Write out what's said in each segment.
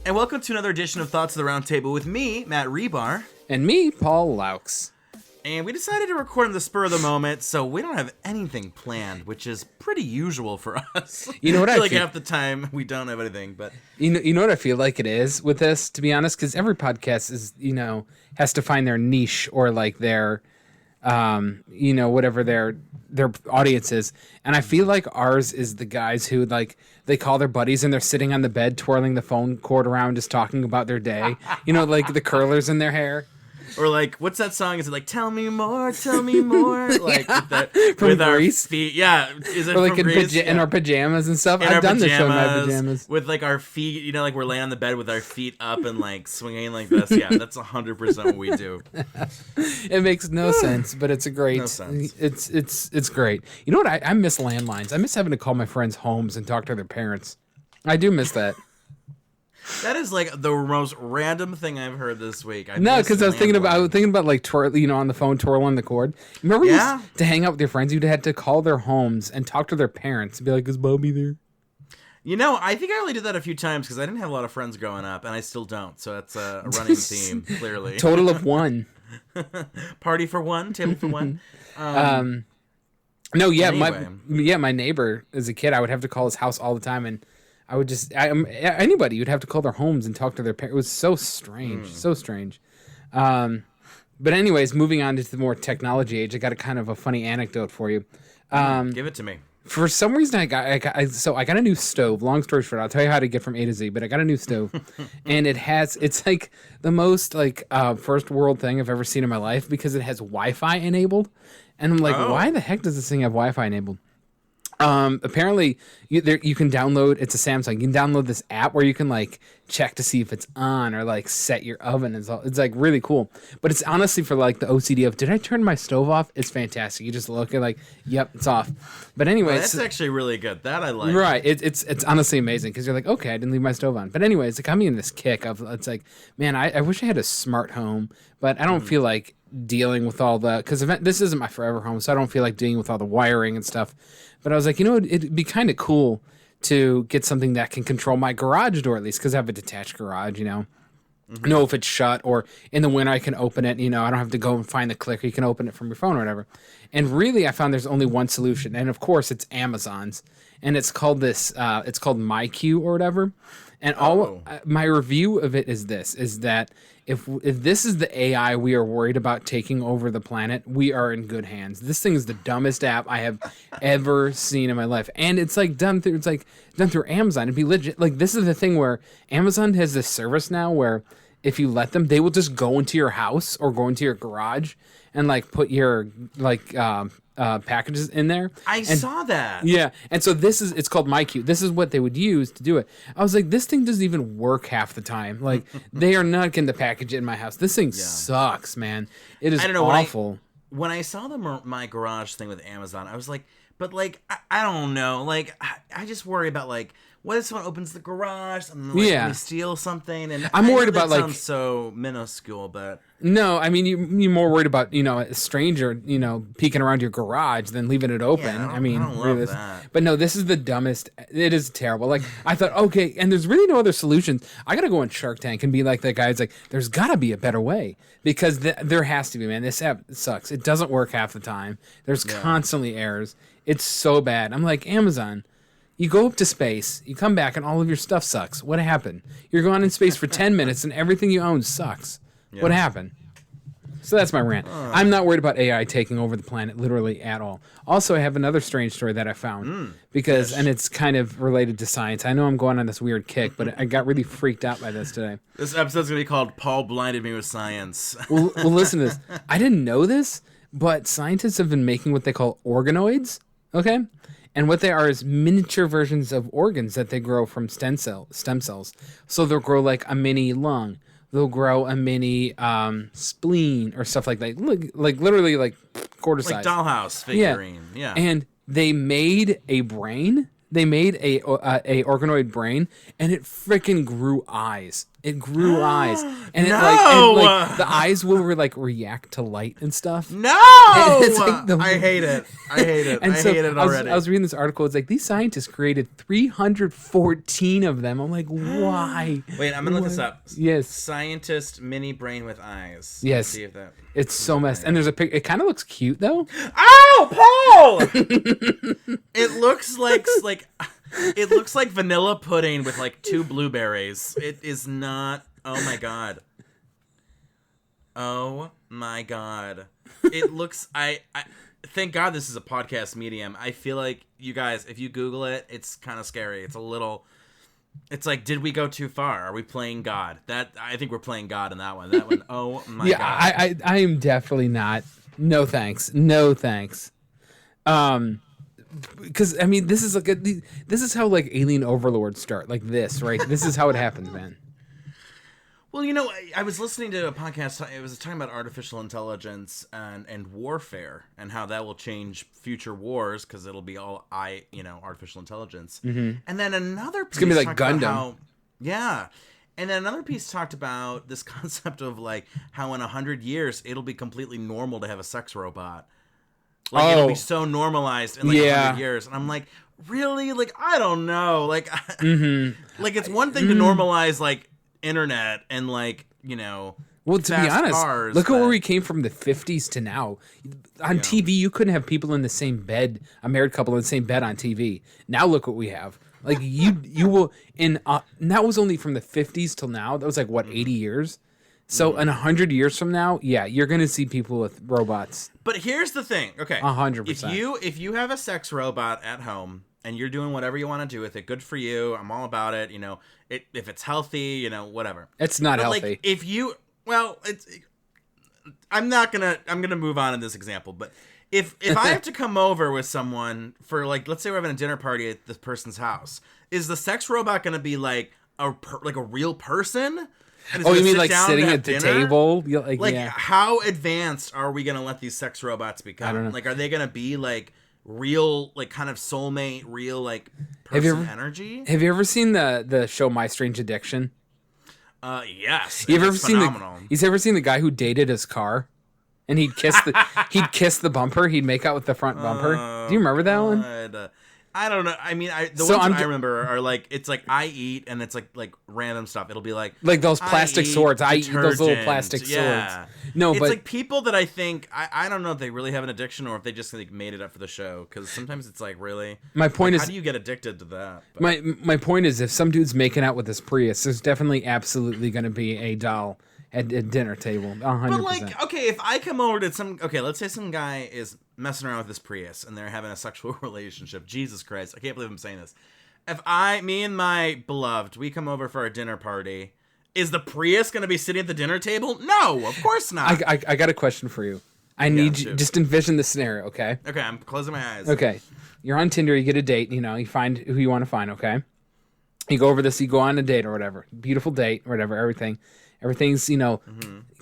And welcome to another edition of Thoughts of the Round Table with me, Matt Rebar. And me, Paul Laux. And we decided to record on the spur of the moment, so we don't have anything planned, which is pretty usual for us. You know what I feel like half the time we don't have anything, but you know what I feel like it is with this, to be honest, because every podcast is, has to find their niche or like their, whatever their audience is. And I feel like ours is the guys who like they call their buddies and they're sitting on the bed twirling the phone cord around, just talking about their day. Like the curlers in their hair. Or like, what's that song? Is it like "Tell Me More, Tell Me More"? Like with that, From with Grease? our feet. Yeah, is it Or like from Grease? in our pajamas and stuff. In I've our done this show in my pajamas, pajamas. with like our feet. Like we're laying on the bed with our feet up and like swinging like this. Yeah, that's 100% what we do. It makes no sense, but it's a great. No sense. It's great. You know what? I miss landlines. I miss having to call my friends' homes and talk to their parents. I do miss that. That is like the most random thing I've heard this week. No, because I was thinking about like on the phone twirling the cord. Remember, to hang out with your friends, you'd had to call their homes and talk to their parents and be like, "Is Bobby there?" I think I only did that a few times because I didn't have a lot of friends growing up, and I still don't. So that's a running theme, clearly. Total of one. Party for one, table for one. No, yeah, anyway. my neighbor as a kid, I would have to call his house all the time, and I would anybody you'd have to call their homes and talk to their parents. It was so strange, so strange. But anyways, moving on to the more technology age, I got a kind of a funny anecdote for you. Give it to me. For some reason, I got a new stove. Long story short, I'll tell you how to get from A to Z. But I got a new stove, and it's like the most like first world thing I've ever seen in my life because it has Wi-Fi enabled, and I'm like, why the heck does this thing have Wi-Fi enabled? Apparently you can download, it's a Samsung, you can download this app where you can like check to see if it's on or like set your oven. It's like really cool, but it's honestly for like the OCD of, did I turn my stove off? It's fantastic. You just look at like, yep, it's off. But anyway, that's actually really good. That I like. Right. It's honestly amazing because you're like, okay, I didn't leave my stove on. But anyways, it got me in this kick of, it's like, man, I wish I had a smart home, but I don't feel like dealing with all the, because this isn't my forever home, so I don't feel like dealing with all the wiring and stuff. But I was like, it'd be kind of cool to get something that can control my garage door at least, because I have a detached garage, know if it's shut, or in the winter I can open it, I don't have to go and find the clicker. You can open it from your phone or whatever. And really, I found there's only one solution, and of course it's Amazon's, and it's called it's called MyQ or whatever. And my review of it is that if this is the AI we are worried about taking over the planet, we are in good hands. This thing is the dumbest app I have ever seen in my life, and it's done through Amazon. It'd be legit. Like, this is the thing where Amazon has this service now where if you let them, they will just go into your house or go into your garage and like put your packages in there. I saw that. Yeah. And so it's called MyQ. This is what they would use to do it. I was like, this thing doesn't even work half the time. Like, they are not getting the package in my house. This thing sucks, man. It is awful. When I saw my garage thing with Amazon, I was like, but like, I don't know. Like, I just worry about like, what if someone opens the garage and like, they steal something? And I'm worried about like, sounds so minuscule, but no, I mean you're more worried about a stranger peeking around your garage than leaving it open. Yeah, I mean, I don't love that. But no, this is the dumbest. It is terrible. Like, I thought, okay, and there's really no other solutions. I gotta go on Shark Tank and be like that guy. It's like, there's gotta be a better way, because there has to be, man. This app sucks. It doesn't work half the time. There's constantly errors. It's so bad. I'm like, Amazon, you go up to space, you come back, and all of your stuff sucks. What happened? You're gone in space for 10 minutes, and everything you own sucks. Yeah. What happened? So that's my rant. I'm not worried about AI taking over the planet, literally, at all. Also, I have another strange story that I found, and it's kind of related to science. I know I'm going on this weird kick, but I got really freaked out by this today. This episode's going to be called Paul Blinded Me with Science. Well, listen to this. I didn't know this, but scientists have been making what they call organoids, okay? And what they are is miniature versions of organs that they grow from stem cells. So they'll grow like a mini lung. They'll grow a mini spleen or stuff like that. Like literally like quarter size. Like dollhouse figurine. Yeah. And they made a brain. They made a organoid brain, and it freaking grew eyes. It grew eyes, and the eyes will react to light and stuff. No, I hate it. I hate it. And I hate it already. I was reading this article. It's like these scientists created 314 of them. I'm like, why? Wait, I'm gonna look this up. Yes, scientist mini brain with eyes. Yes, let's see if that. It's so messed. And there's a pic. It kind of looks cute though. Ow, Paul! It looks like it looks like vanilla pudding with like 2 blueberries. It is not. Oh my god. Oh my god. It looks. I thank God this is a podcast medium. I feel like you guys, if you Google it, it's kind of scary. It's a little. It's like, did we go too far? Are we playing God? I think we're playing God in that one. That one. Oh my god. Yeah, I am definitely not. No thanks. No thanks. Because I mean, this is how like alien overlords start, like this, right? This is how it happens, man. Well, I was listening to a podcast. It was talking about artificial intelligence and warfare and how that will change future wars because it'll be all artificial intelligence. Mm-hmm. And then another piece it's gonna be like Gundam. And then another piece talked about this concept of like how in 100 years it'll be completely normal to have a sex robot. Like, it'll be so normalized in 100 years. And I'm like, really? Like, I don't know. Like, like it's one thing to normalize, like, internet and, like, well, to be honest, cars, look at where we came from the 50s to now. On TV, you couldn't have people in the same bed, a married couple in the same bed on TV. Now look what we have. Like, you will, and that was only from the 50s till now. That was like, what, 80 years? So in 100 years from now, yeah, you're going to see people with robots. But here's the thing. Okay. 100%. If you have a sex robot at home and you're doing whatever you want to do with it, good for you. I'm all about it. If it's healthy, whatever. It's not healthy. Like, if you, I'm going to move on in this example, but if I have to come over with someone for, like, let's say we're having a dinner party at this person's house, is the sex robot going to be like a real person? Oh, you mean like sitting at the table? How advanced are we going to let these sex robots become? I don't know. Like, are they going to be like real, like kind of soulmate, real like person energy? Have you ever seen the show My Strange Addiction? Yes. You've ever seen the guy who dated his car? And he'd kiss the bumper. He'd make out with the front bumper. Do you remember that one? I don't know. I mean, the ones I remember are like, it's like I eat and it's like random stuff. It'll be like those plastic swords. I eat those little plastic swords. No, it's but like people that I think I don't know if they really have an addiction or if they just like made it up for the show. Because sometimes it's like really. My point is, how do you get addicted to that? But my point is, if some dude's making out with this Prius, there's definitely absolutely going to be a doll at a dinner table. 100%. But like, okay, if I come over to let's say some guy is messing around with this Prius and they're having a sexual relationship. Jesus Christ, I can't believe I'm saying this. If me and my beloved, we come over for a dinner party, is the Prius going to be sitting at the dinner table? No, of course not. I got a question for you. I need you, just envision the scenario, okay? Okay, I'm closing my eyes. Okay, you're on Tinder, you get a date, you find who you want to find, okay? You go over this, you go on a date or whatever. Beautiful date or whatever, everything's,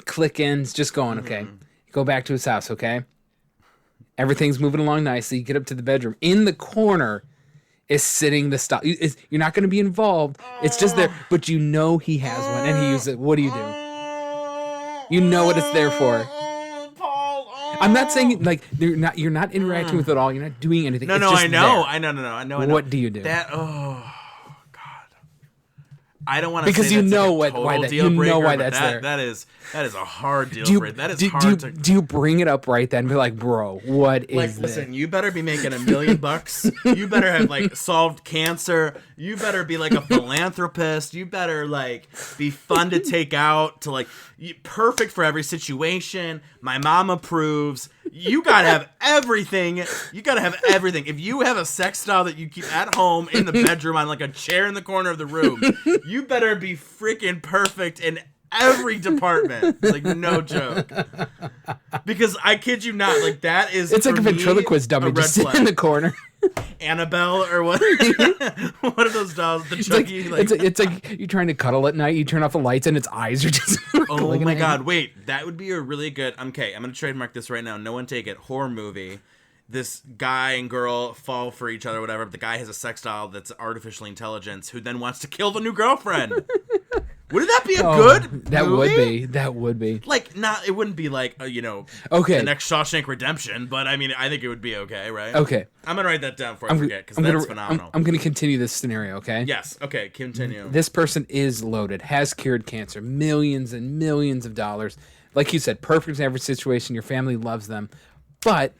clicking, it's just going, okay? You go back to his house, okay? Everything's moving along nicely. You get up to the bedroom. In the corner is sitting the stuff. You're not going to be involved. It's just there, but he has one and he uses it. What do you do? You know what it's there for. I'm not saying like you're not interacting with it at all. You're not doing anything. No, it's no, just I know. There. I know. What do you do? I don't want to because say you that's know like why that's there. That is a hard deal breaker. That is hard to. Do you bring it up right then? And be like, bro, what is this? Listen, you better be making $1 million. You better have like solved cancer. You better be like a philanthropist. You better like be fun to take out to like perfect for every situation. My mom approves. You gotta have everything. If you have a sex doll that you keep at home in the bedroom on like a chair in the corner of the room, you better be freaking perfect in every department. Like, no joke. Because I kid you not, like that is. It's like a ventriloquist dummy just sitting in the corner. Annabelle or what? What are those dolls? The Chucky. It's like you're trying to cuddle at night. You turn off the lights and its eyes are just. Oh my god! Wait, that would be a really good. Okay, I'm gonna trademark this right now. No one take it. Horror movie. This guy and girl fall for each other, whatever. But the guy has a sex doll that's artificial intelligence, who then wants to kill the new girlfriend. Wouldn't that be a Oh, good that movie? would be. That would be. Like, not, it wouldn't be like, Okay. the next Shawshank Redemption, but I mean, I think it would be okay, right? Okay. I'm going to write that down before I forget, because that's phenomenal. I'm gonna continue this scenario. Okay. Yes, okay, continue. This person is loaded, has cured cancer, millions and millions of dollars. Like you said, perfect in every situation. Your family loves them, but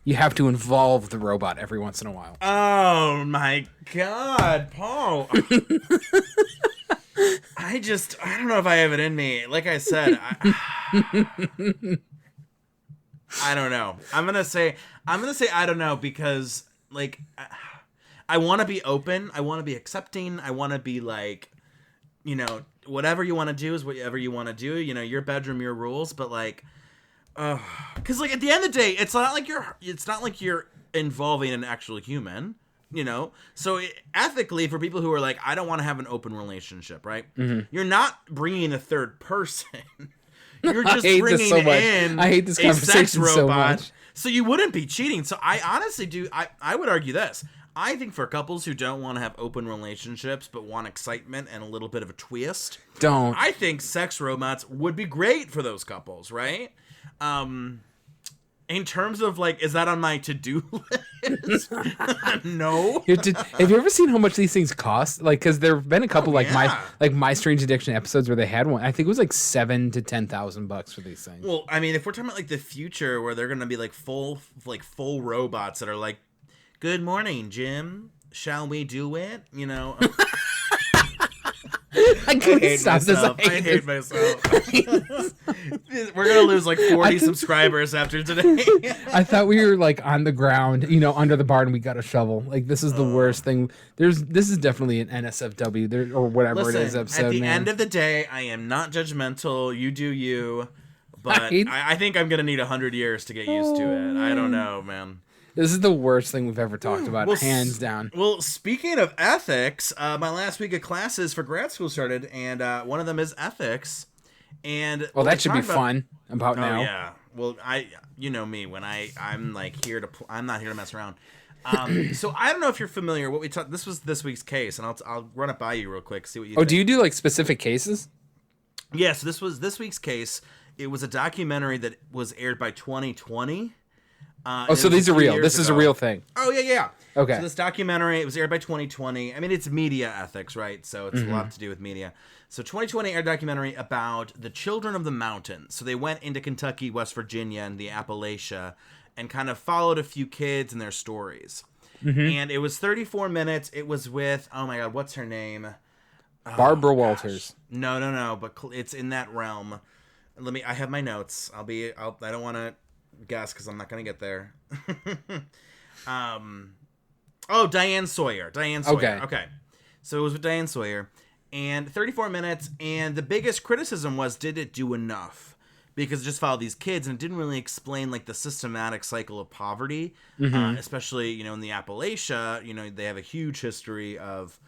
you have to involve the robot every once in a while. Oh my God, Paul. I don't know if I have it in me. Like I said, I don't know. I'm gonna say I don't know, because like I want to be open. I want to be accepting. I want to be like, whatever you want to do is whatever you want to do. Your bedroom, your rules. But like, because like at the end of the day, it's not like you're involving an actual human. So ethically, for people who are like, I don't want to have an open relationship, right? Mm-hmm. You're not bringing a third person. You're just bringing in I hate this a sex conversation robot. so much. So you wouldn't be cheating. So I honestly do. I would argue this. I think for couples who don't want to have open relationships but want excitement and a little bit of a twist, I think sex robots would be great for those couples, right? In terms of like, is that on my to-do list? No. Have you ever seen how much these things cost? Like, because there have been a couple My Strange Addiction episodes where they had one. I think it was like $7,000 to $10,000 for these things. Well, I mean, if we're talking about like the future where they're gonna be like full robots that are like, "Good morning, Jim. Shall we do it?" I couldn't stop this. I hate myself. We're gonna lose like 40 subscribers after today. I thought we were like on the ground, under the barn. And we got a shovel. Like, this is the worst thing. This is definitely an NSFW or whatever it is episode. At the end of the day, I am not judgmental. You do you, but I think I'm gonna need 100 years to get used to it. I don't know, man. This is the worst thing we've ever talked about, hands down. Well, speaking of ethics, my last week of classes for grad school started, and one of them is ethics. And that should be fun about now. Oh yeah. Well, you know me, when I'm like here I'm not here to mess around. So I don't know if you're familiar. What we talked. This was this week's case, and I'll run it by you real quick. See what you. Oh, think. Do you do like specific cases? Yeah. So this was this week's case. It was a documentary that was aired by 2020. So these are real. This is a real thing. Oh, yeah. Okay. So this documentary, it was aired by 2020. I mean, it's media ethics, right? So it's a lot to do with media. So 2020 aired a documentary about the Children of the Mountain. So they went into Kentucky, West Virginia, and the Appalachia, and kind of followed a few kids and their stories. Mm-hmm. And it was 34 minutes. It was with, oh my God, what's her name? Barbara Walters. No, but it's in that realm. I have my notes. I don't want to guess because I'm not gonna get there. Diane Sawyer. Okay. So it was with Diane Sawyer, and 34 minutes. And the biggest criticism was, did it do enough? Because it just followed these kids and it didn't really explain like the systematic cycle of poverty, especially in the Appalachia. They have a huge history of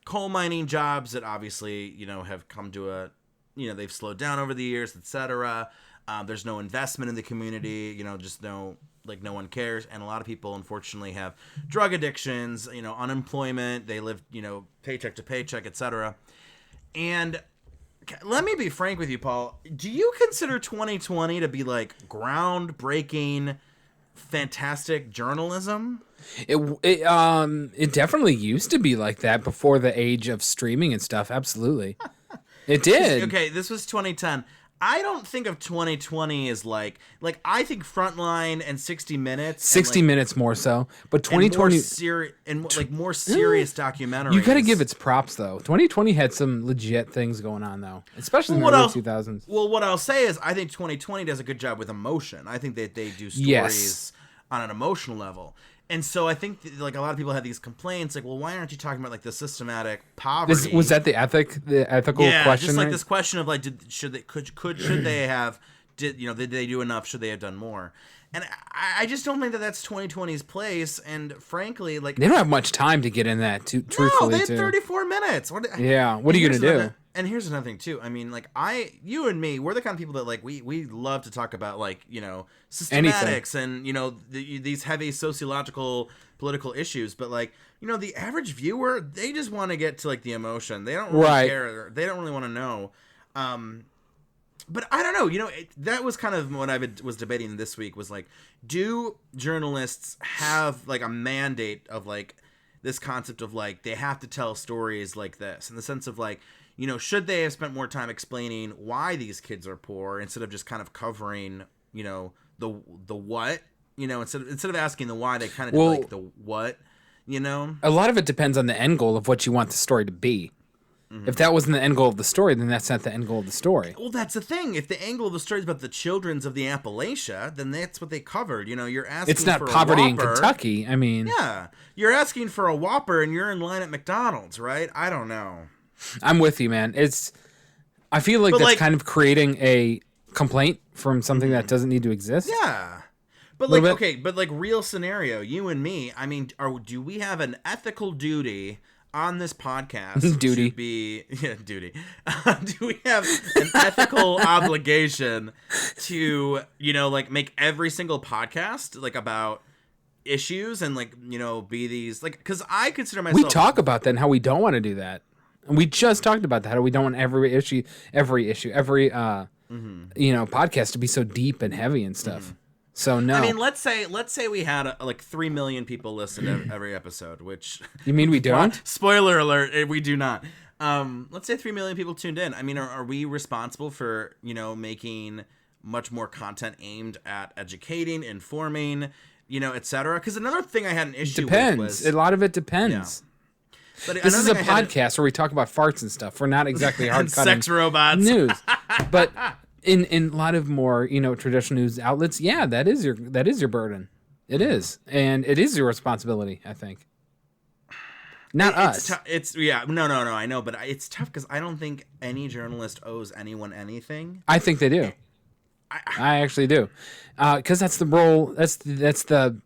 coal mining jobs that obviously have come to a they've slowed down over the years, etc. There's no investment in the community, just no one cares. And a lot of people, unfortunately, have drug addictions, unemployment. They live, paycheck to paycheck, etc. And let me be frank with you, Paul. Do you consider 2020 to be like groundbreaking, fantastic journalism? It definitely used to be like that before the age of streaming and stuff. Absolutely. It did. Okay, this was 2010. I don't think of 2020 as like I think Frontline and 60 Minutes. 60 Minutes more so, but 2020 more serious documentaries. You got to give its props though. 2020 had some legit things going on though, especially in the early 2000s. Well, what I'll say is I think 2020 does a good job with emotion. I think that they do stories on an emotional level. And so I think like a lot of people had these complaints, like, well, why aren't you talking about like the systematic poverty? Was that the ethical question? Yeah, just like this question of like, should they have did they do enough? Should they have done more? And I just don't think that that's 2020's place. And frankly, like they don't have much time to get in that. Truthfully, they had 34 minutes. What are you gonna do? And here's another thing too. I mean, like you and me, we're the kind of people that like we love to talk about like systematics and these heavy sociological political issues. But like the average viewer, they just want to get to like the emotion. They don't really care. They don't really want to know. But I don't know. That was kind of what I was debating this week. Was like, do journalists have like a mandate of like this concept of like they have to tell stories like this in the sense of like. Should they have spent more time explaining why these kids are poor instead of just kind of covering, the what, instead of asking the why, they kind of do like the what, A lot of it depends on the end goal of what you want the story to be. Mm-hmm. If that wasn't the end goal of the story, then that's not the end goal of the story. Well, that's the thing. If the angle of the story is about the children's of the Appalachia, then that's what they covered. You're asking it's not for poverty a in Whopper. Kentucky. I mean, yeah, you're asking for a Whopper and you're in line at McDonald's, right? I don't know. I'm with you, man. I feel like that's kind of creating a complaint from something that doesn't need to exist. Yeah. But like, okay, but like real scenario, you and me, I mean, do we have an ethical duty on this podcast duty. To be, duty. Do we have an ethical obligation to, like make every single podcast like about issues and like, be these like, cause I consider myself. We talk about that and how we don't want to do that. And we just talked about that. How we don't want every podcast to be so deep and heavy and stuff. Mm-hmm. So no. I mean, let's say we had like 3 million people listen to every episode, which you mean we don't? Spoiler alert, we do not. Let's say 3 million people tuned in. I mean, are we responsible for making much more content aimed at educating, informing, etc.? Because another thing I had an issue with was a lot of it depends. Yeah. But this is a podcast where we talk about farts and stuff. We're not exactly hard cutting sex robots news, but in a lot of more traditional news outlets, yeah, that is your burden. It is, and it is your responsibility. I think. Not us. No. I know, but it's tough because I don't think any journalist owes anyone anything. I think they do. I actually do, because that's the role. That's the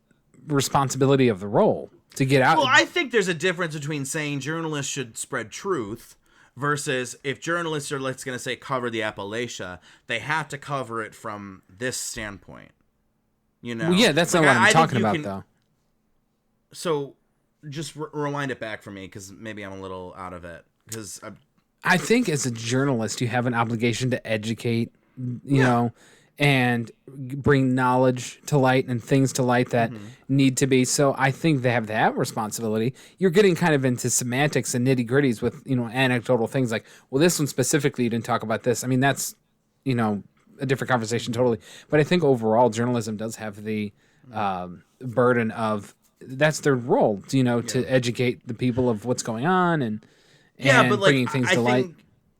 responsibility of the role. To get out. Well, I think there's a difference between saying journalists should spread truth versus if journalists are, let's going to say, cover the Appalachia, they have to cover it from this standpoint. Well, yeah, that's not what I'm talking about, though. So just rewind it back for me because maybe I'm a little out of it. Because I think as a journalist, you have an obligation to educate, you know, and bring knowledge to light and things to light that need to be. So I think they have that responsibility. You're getting kind of into semantics and nitty gritties with, anecdotal things like, well, this one specifically, you didn't talk about this. I mean, that's, a different conversation totally. But I think overall journalism does have the burden of, that's their role, to educate the people of what's going on and bringing things to light.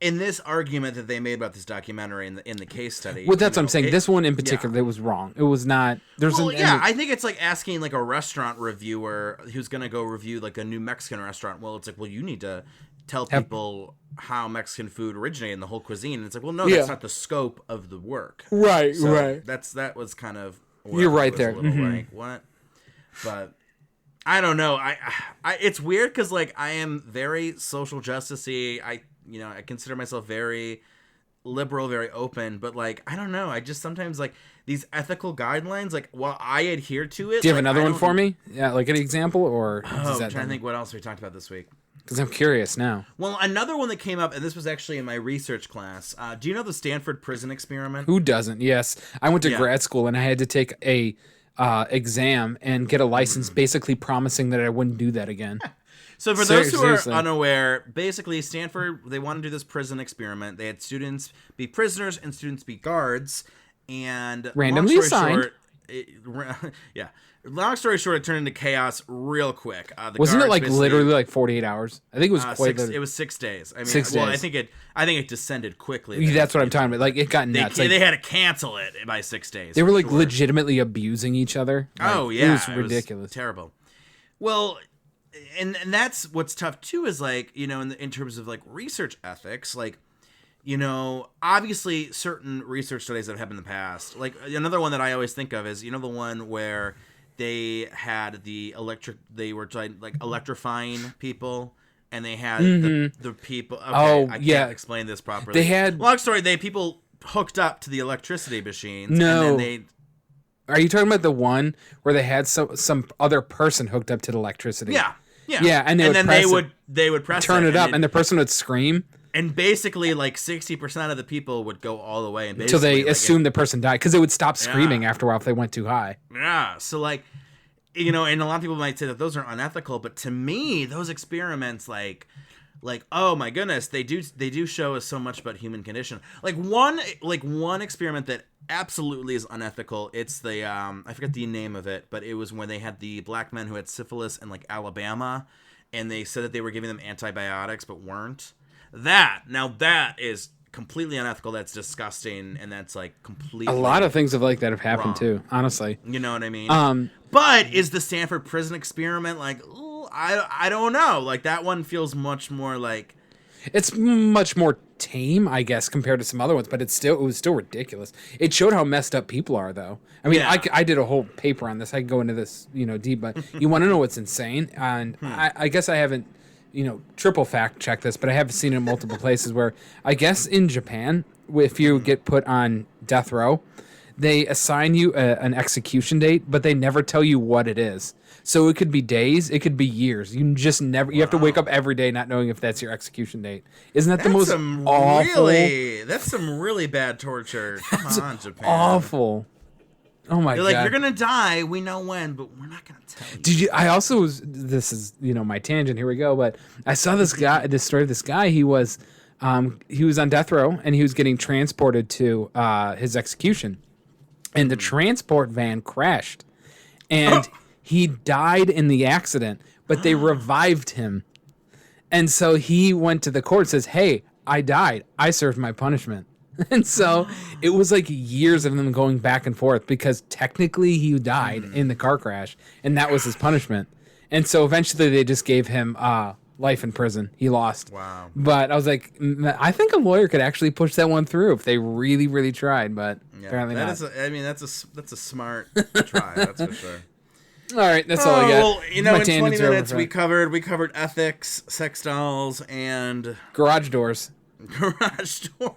In this argument that they made about this documentary in the case study, well, that's what I'm saying. This one in particular, it was wrong. It was not. I think it's like asking like a restaurant reviewer who's going to go review like a new Mexican restaurant. Well, it's like, well, you need to tell people how Mexican food originated in the whole cuisine. And it's like, well, no, that's not the scope of the work. Right, so right. That was kind of. You're right there. Like, what? But I don't know. I it's weird because like I am very social justice-y. I consider myself very liberal, very open, but like, I don't know. I just sometimes like these ethical guidelines, like while I adhere to it. Do you have another one for me? Yeah, like an example or? I'm trying to think what else we talked about this week. Because I'm curious now. Well, another one that came up, and this was actually in my research class. Do you know the Stanford prison experiment? Who doesn't? Yes. I went to grad school and I had to take a exam and get a license basically promising that I wouldn't do that again. So for those who are unaware, basically Stanford, they want to do this prison experiment. They had students be prisoners and students be guards. And randomly assigned. Long story short, it turned into chaos real quick. Wasn't it like literally like 48 hours? I think it was it was 6 days. I mean, 6 days. I think it descended quickly. That's what I'm talking about. Like it got nuts. They had to cancel it by 6 days. They were like legitimately abusing each other. Like, it was ridiculous. It was terrible. Well, and that's what's tough too is like, in terms of like research ethics, like, obviously certain research studies that have happened in the past, like another one that I always think of is, the one where they had they were like electrifying people and they had the people. Okay, Oh, I yeah. can't explain this properly. They had- long story. They had people hooked up to the electricity machines. No. and then Are you talking about the one where they had some other person hooked up to the electricity? yeah. Yeah, and then they would press turn it up, and and the person would scream and basically like 60% of the people would go all the way and until basically they assumed the person died because they would stop screaming Yeah. after a while if they went too high. Yeah. So like, and a lot of people might say that those are unethical, but to me, those experiments like oh my goodness, they do show us so much about human condition. Like one experiment that absolutely is unethical. It's the I forget the name of it, but it was when they had the black men who had syphilis in like Alabama, and they said that they were giving them antibiotics but weren't. That is completely unethical. That's disgusting, and that's like completely. A lot of things like that have happened wrong. too. Honestly, You know what I mean? But is the Stanford prison experiment like? Ooh, I don't know. Like that one feels much more like. it's much more tame, I guess, compared to some other ones. But it was still ridiculous. It showed how messed up people are, though. I mean, Yeah. I did a whole paper on this. I can go into this, deep. But you want to know what's insane? And I guess I haven't, triple fact checked this, but I have seen it in multiple places where I guess in Japan, if you get put on death row, they assign you an execution date, but they never tell you what it is. So it could be days, it could be years. You just never. You have to wake up every day not knowing if that's your execution date. Isn't that the most awful? That's some really bad torture. Come on, Japan. Awful. Oh my They're god. like, you're gonna die. We know when, but we're not gonna tell you. Did you? I also was. This is my tangent. Here we go. But I saw this story of this guy. He was on death row and he was getting transported to his execution, and the transport van crashed, and he died in the accident. But they revived him, and so he went to the court and says, "Hey, I died. I served my punishment." And so it was like years of them going back and forth because technically he died in the car crash and that was his punishment. And so eventually they just gave him life in prison. He lost. Wow. But I was like, I think a lawyer could actually push that one through if they really, really tried. But apparently not. That's a smart try. That's for sure. All right, that's all I got. Well, in My 20 tangents are over minutes for we that. covered ethics, sex dolls, and Garage doors. garage doors.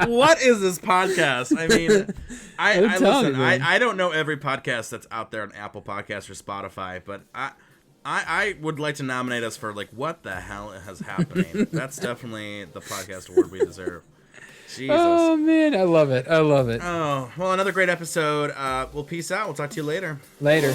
What is this podcast? I mean, I telling listen. you, man. I don't know every podcast that's out there on Apple Podcasts or Spotify, but I would like to nominate us for like what the hell is happening. That's definitely the podcast award we deserve. Jesus. Oh man, I love it. I love it. Oh well, another great episode. We'll peace out. We'll talk to you later. Later.